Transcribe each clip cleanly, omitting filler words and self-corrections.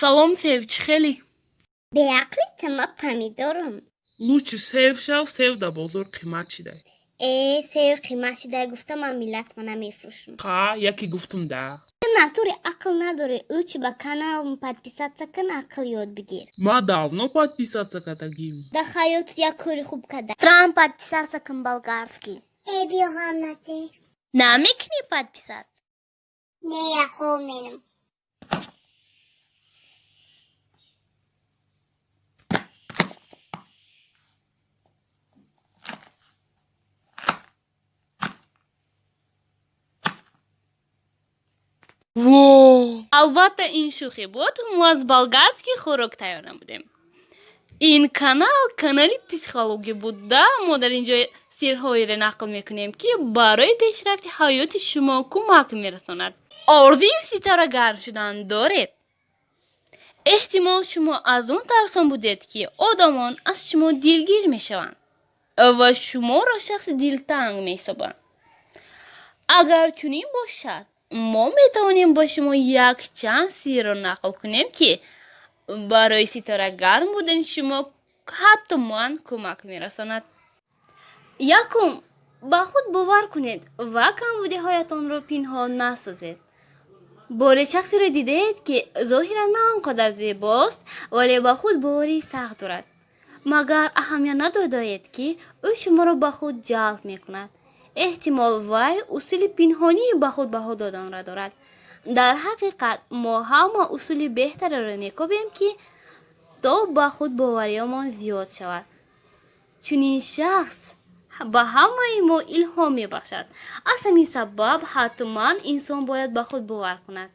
سلام سیو چی خیلی؟ به عقلت ما پمیدارم. لوچی سیو شو سیو دا بولدور قیمت چی ده؟ سیو قیمتش ده گفتم من ملت منم میفروشم. یکی گفتم ده ناتوری عقل نداره. اوچ با کانال подписаться کن عقل یاد بگیر. ما давно подписаться катагим. Да хайот я кури خوب када. Трам подписаться кон болгарский. Биогамнате. Намикни подписаться. Не я хоминам. البته این شوخی بود. ما از болгарский خوراک تیار نمودیم. این کانال پسیخولوژی بود. ما در اینجا سیرهایی را نقل میکنیم که برای پیشرفت حیات شما کمک میرساند. آرزوی ستاره گرم شدن دارید؟ احتمال شما از اون ترسان بودید که آدمان از شما دلگیر میشوند و شما را شخص دلتنگ میسابند. اگر چنین باشد ما میتوانیم با شما یک چند سیر را نقل کنیم که برای ستاره گرم بودن شما حتما کمک میرساند. یکم با خود باور کنید و کمبودی هایتان را پنهان نسازید. بار شخصی را دیدید که ظاهرا نه آنقدر زیباست ولی با خود باوری سخت دارد، مگر اهمیت ندادید که او شما را با خود جلب میکند. احتمال وی اصول پنهانی با خود بها دادن را دارد. در حقیقت ما همه اصول بهتر را میکوبیم که تا با خود باوریمان زیاد شود. چون این شخص با همه ما الهام میبخشد. از همین سبب حتما انسان باید با خود باور کند.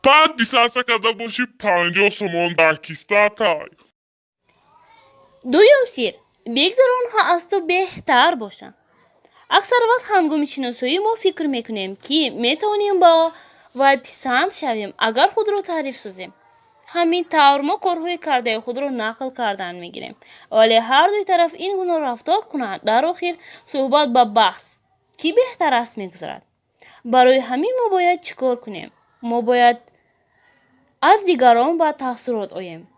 подписаться когда باشی 50 تومان در کیسه تای. دویم سیر، بگذار آنها از تو بهتر باشند. اکثر وقت هنگام شناسایی ما فکر میکنیم که میتوانیم با وی پسند شویم اگر خود را تعریف سازیم. همین طور ما کارهای کرده خود را نقل کردن میگیریم، ولی هر دوی طرف این گونه رفتار کنند در آخر صحبت با بحث کی بهتر است میگذارد. برای همین ما باید چیکار کنیم؟ ما باید از دیگران با تاثیرات آییم.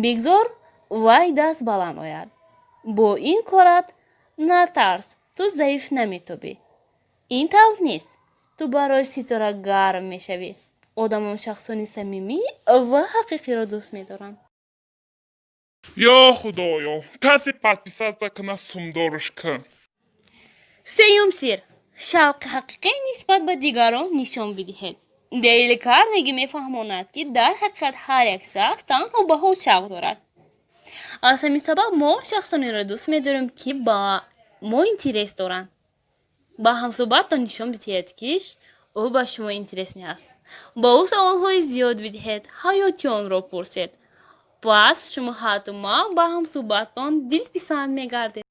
بگذار وی دست بلند آید. با این کارت نترس، تو ضعیف نمیتابی. این طور نیست. تو برای ستاره گرم میشوی. آدمان شخصانی صمیمی و حقیقی را دوست میدارن. یا خدایا کسی подписаться کنه سمدارش کن. سیوم سیر، شوق حقیقی نسبت به دیگران نشان بدهید. دیل کارنگی میفهماند که در حقیقت هر یک شخص تنها به خود شوق دارد. از همین سبب ما شخصانی را دوست میداریم که با ما اینترس دارند. با هم صحبت تا نشان بدهید که او با شما اینترس نیست. با او سوالهای زیاد بدهید، حیاتی آن را پرسید. پس شما حتما با هم صحبتان دلپسند میگردید.